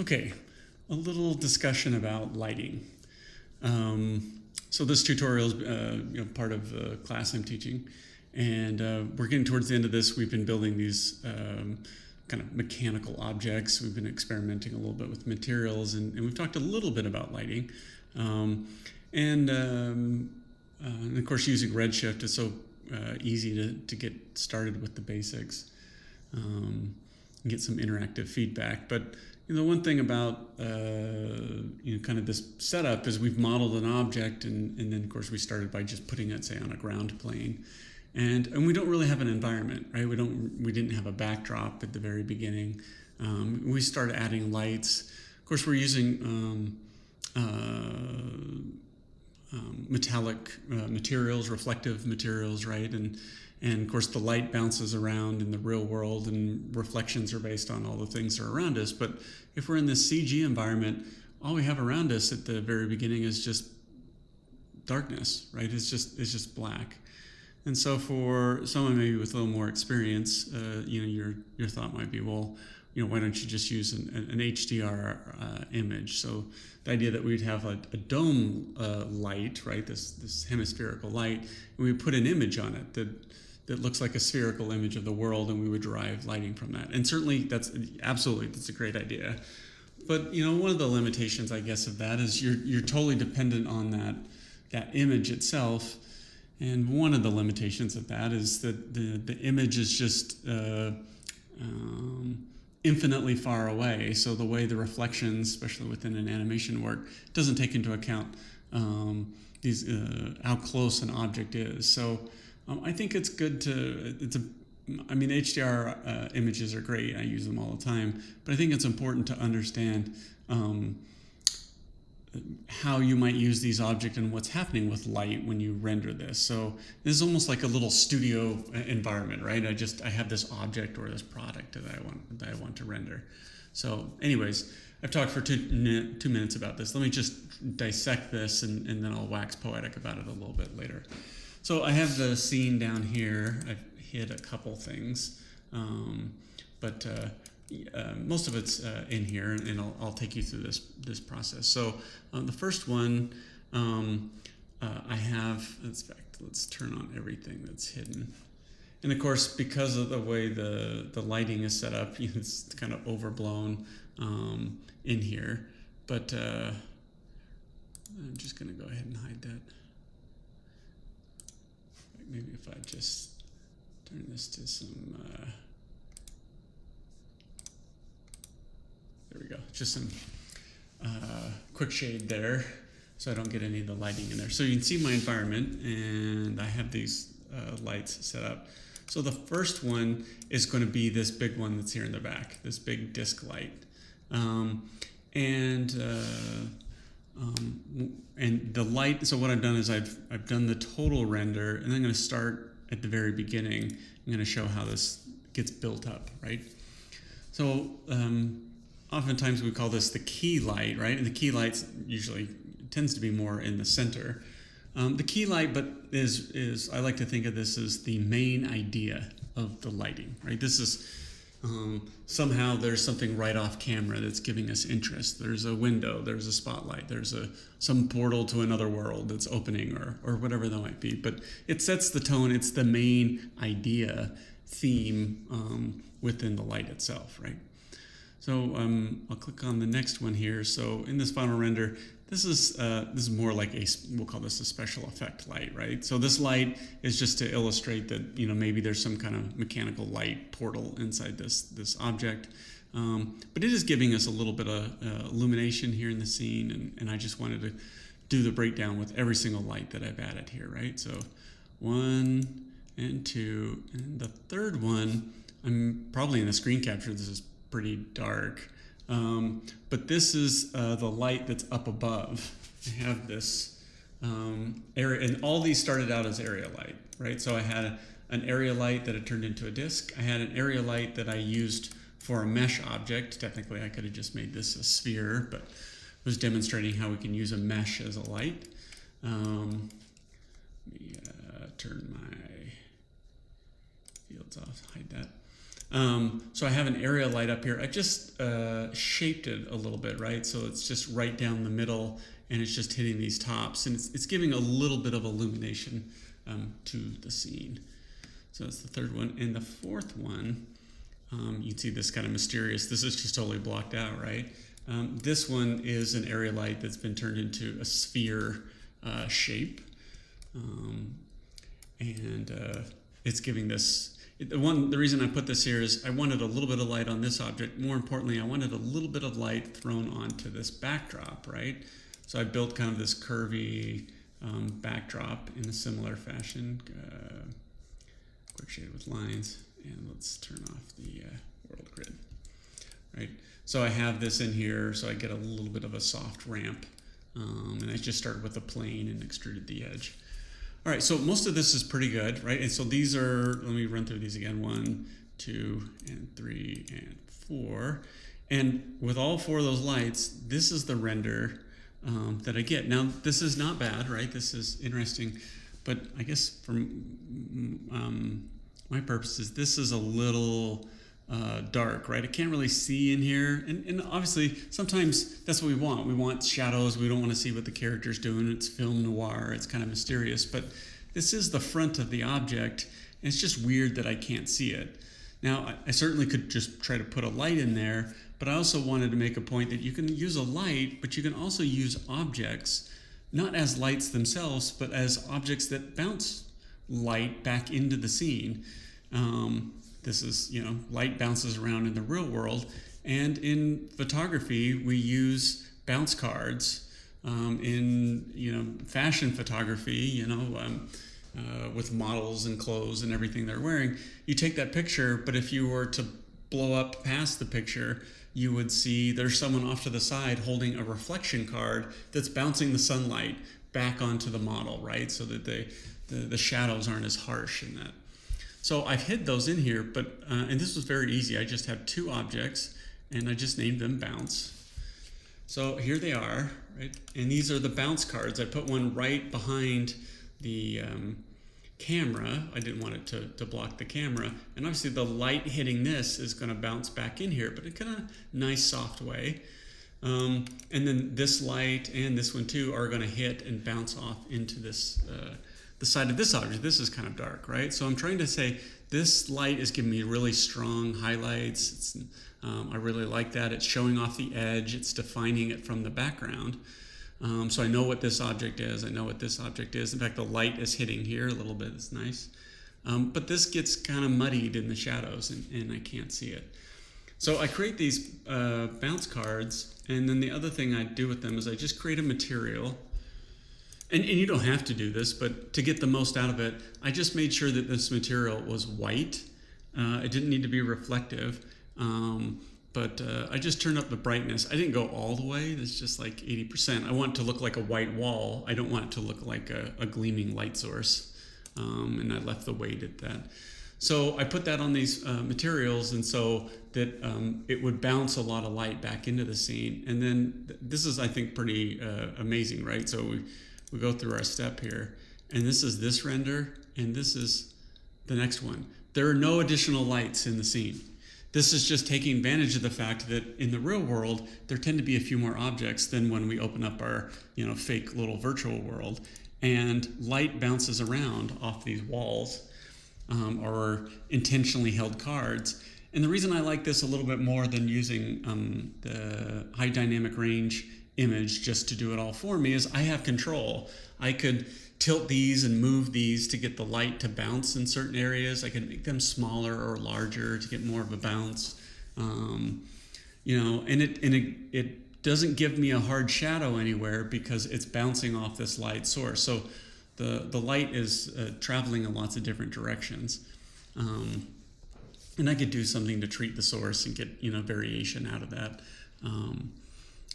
Okay, a little discussion about lighting. So this tutorial is part of the class I'm teaching, and we're getting towards the end of this. We've been building these kind of mechanical objects. We've been experimenting a little bit with materials, and we've talked a little bit about lighting. And of course, using Redshift is so easy to get started with the basics. And get some interactive feedback. But the one thing about kind of this setup is we've modeled an object, and then of course we started by just putting it, say, on a ground plane, and we don't really have an environment, right? We didn't have a backdrop at the very beginning. We started adding lights. Of course, we're using metallic materials, reflective materials, right? And of course, the light bounces around in the real world, and reflections are based on all the things that are around us. But if we're in this CG environment, all we have around us at the very beginning is just darkness, right? It's just black. And so for someone maybe with a little more experience, your thought might be, well, why don't you just use an HDR image? So the idea that we'd have a dome light, right? This hemispherical light, and we put an image on it that looks like a spherical image of the world, and we would derive lighting from that. And certainly that's a great idea. But one of the limitations, I guess, of that is you're totally dependent on that image itself. And one of the limitations of that is that the image is just infinitely far away. So the way the reflections, especially within an animation work, doesn't take into account how close an object is. So I think it's good HDR images are great. I use them all the time. But I think it's important to understand how you might use these objects and what's happening with light when you render this. So this is almost like a little studio environment, right? I have this object or this product that I want to render. So anyways, I've talked for 2 minutes about this. Let me just dissect this, and then I'll wax poetic about it a little bit later. So I have the scene down here. I've hid a couple things, but most of it's in here, and I'll take you through this process. So the first one I have. Let's turn on everything that's hidden. And of course, because of the way the lighting is set up, it's kind of overblown in here. But I'm just going to go ahead and hide that. Maybe if I just turn this to some, there we go, just some quick shade there so I don't get any of the lighting in there. So you can see my environment, and I have these lights set up. So the first one is going to be this big one that's here in the back, this big disc light. And the light, so what I've done is I've done the total render, and I'm going to start at the very beginning. I'm going to show how this gets built up, right? So oftentimes we call this the key light, right? And the key light usually tends to be more in the center. The key light, but is I like to think of this as the main idea of the lighting, right? This is somehow there's something right off camera that's giving us interest. There's a window, there's a spotlight, there's some portal to another world that's opening, or whatever that might be. But it sets the tone. It's the main idea, theme within the light itself, right? So I'll click on the next one here. So in this final render, this is more like we'll call this a special effect light, right? So this light is just to illustrate that maybe there's some kind of mechanical light portal inside this object, but it is giving us a little bit of illumination here in the scene, and I just wanted to do the breakdown with every single light that I've added here, right? So 1 and 2, and the third one, I'm probably in the screen capture. This is pretty dark. But this is the light that's up above. I have this area, and all these started out as area light, right? So I had an area light that had turned into a disc. I had an area light that I used for a mesh object. Technically, I could have just made this a sphere, but was demonstrating how we can use a mesh as a light. Let me turn my fields off, hide that. So I have an area light up here. I just shaped it a little bit, right? So it's just right down the middle, and it's just hitting these tops, and it's giving a little bit of illumination to the scene. So that's the third one. And the fourth one, you can see this kind of mysterious. This is just totally blocked out, right? This one is an area light that's been turned into a sphere shape. It's giving this. The reason I put this here is I wanted a little bit of light on this object. More importantly, I wanted a little bit of light thrown onto this backdrop, right? So I built kind of this curvy backdrop in a similar fashion. Quick shade with lines, and let's turn off the world grid, right? So I have this in here, so I get a little bit of a soft ramp, and I just started with a plane and extruded the edge. All right, so most of this is pretty good, right? And so these are, let me run through these again, 1, 2, and 3, and 4. And with all 4 of those lights, this is the render that I get. Now, this is not bad, right? This is interesting. But I guess for my purposes, this is a little dark, right? I can't really see in here. And obviously, sometimes that's what we want. We want shadows. We don't want to see what the character's doing. It's film noir. It's kind of mysterious. But this is the front of the object, and it's just weird that I can't see it. Now, I certainly could just try to put a light in there, but I also wanted to make a point that you can use a light, but you can also use objects, not as lights themselves, but as objects that bounce light back into the scene. This is, light bounces around in the real world. And in photography, we use bounce cards. In, fashion photography, with models and clothes and everything they're wearing, you take that picture, but if you were to blow up past the picture, you would see there's someone off to the side holding a reflection card that's bouncing the sunlight back onto the model, right? So that the shadows aren't as harsh in that. So I've hid those in here, but and this was very easy. I just have 2 objects, and I just named them bounce. So here they are, right? And these are the bounce cards. I put one right behind the camera. I didn't want it to block the camera. And obviously the light hitting this is going to bounce back in here, but in kind of nice, soft way. And then this light and this one too are going to hit and bounce off into this the side of this object. This is kind of dark, right? So I'm trying to say this light is giving me really strong highlights. I really like that. It's showing off the edge. It's defining it from the background. So I know what this object is. I know what this object is. In fact, the light is hitting here a little bit. It's nice. But this gets kind of muddied in the shadows, and I can't see it. So I create these bounce cards, and then the other thing I do with them is I just create a material. And you don't have to do this, but to get the most out of it, I just made sure that this material was white. It didn't need to be reflective. But I just turned up the brightness. I didn't go all the way. It's just like 80%. I want it to look like a white wall. I don't want it to look like a gleaming light source. And I left the weight at that. So I put that on these materials, and so that it would bounce a lot of light back into the scene. And then this is, I think, pretty amazing, right? So we go through our step here, and this is this render, and this is the next one. There are no additional lights in the scene. This is just taking advantage of the fact that in the real world, there tend to be a few more objects than when we open up our, fake little virtual world. And light bounces around off these walls or intentionally held cards. And the reason I like this a little bit more than using the high dynamic range image just to do it all for me is I have control. I could tilt these and move these to get the light to bounce in certain areas. I could make them smaller or larger to get more of a bounce. And it doesn't give me a hard shadow anywhere because it's bouncing off this light source. So the light is traveling in lots of different directions. And I could do something to treat the source and get, variation out of that.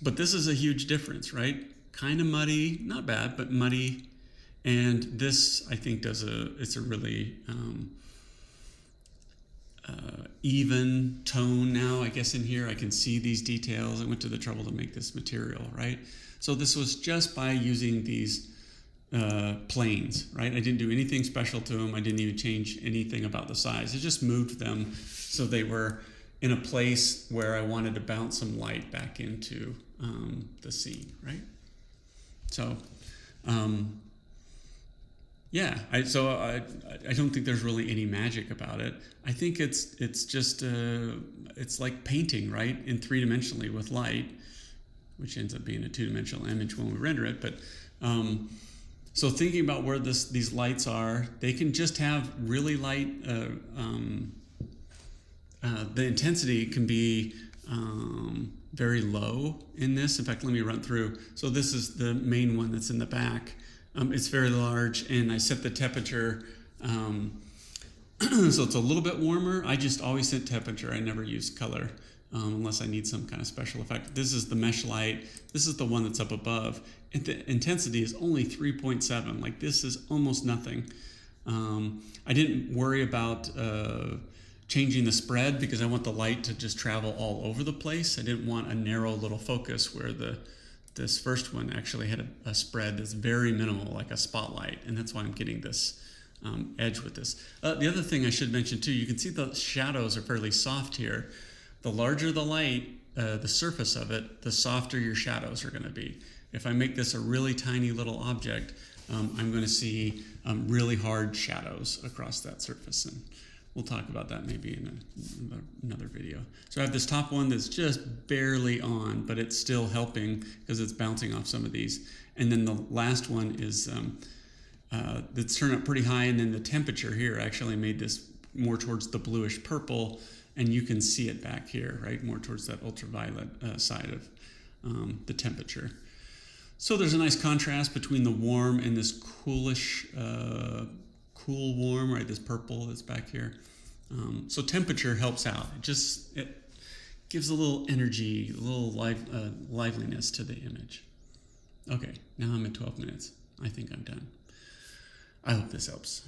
But this is a huge difference, right? Kind of muddy, not bad, but muddy. And this, I think, it's a really even tone now, I guess, in here. I can see these details. I went to the trouble to make this material, right? So this was just by using these planes, right? I didn't do anything special to them. I didn't even change anything about the size. I just moved them so they were in a place where I wanted to bounce some light back into the scene, right? So, yeah, I don't think there's really any magic about it. I think it's just it's like painting, right, in 3-dimensionally with light, which ends up being a 2-dimensional image when we render it. But so thinking about where these lights are, they can just have really light. The intensity can be very low in this. In fact, let me run through. So this is the main one that's in the back. It's very large, and I set the temperature so it's a little bit warmer. I just always set temperature. I never use color unless I need some kind of special effect. This is the mesh light. This is the one that's up above. And the intensity is only 3.7. Like, this is almost nothing. I didn't worry about changing the spread because I want the light to just travel all over the place. I didn't want a narrow little focus where this first one actually had a spread that's very minimal, like a spotlight, and that's why I'm getting this edge with this. The other thing I should mention too, you can see the shadows are fairly soft here. The larger the light, the surface of it, the softer your shadows are going to be. If I make this a really tiny little object, I'm going to see really hard shadows across that surface, and we'll talk about that maybe in another video. So I have this top one that's just barely on, but it's still helping because it's bouncing off some of these. And then the last one is that's turned up pretty high, and then the temperature here actually made this more towards the bluish purple, and you can see it back here, right, more towards that ultraviolet side of the temperature. So there's a nice contrast between the warm and this coolish, cool warm, right? This purple that's back here. So temperature helps out. It gives a little energy, a little liveliness to the image. Okay, now I'm at 12 minutes. I think I'm done. I hope this helps.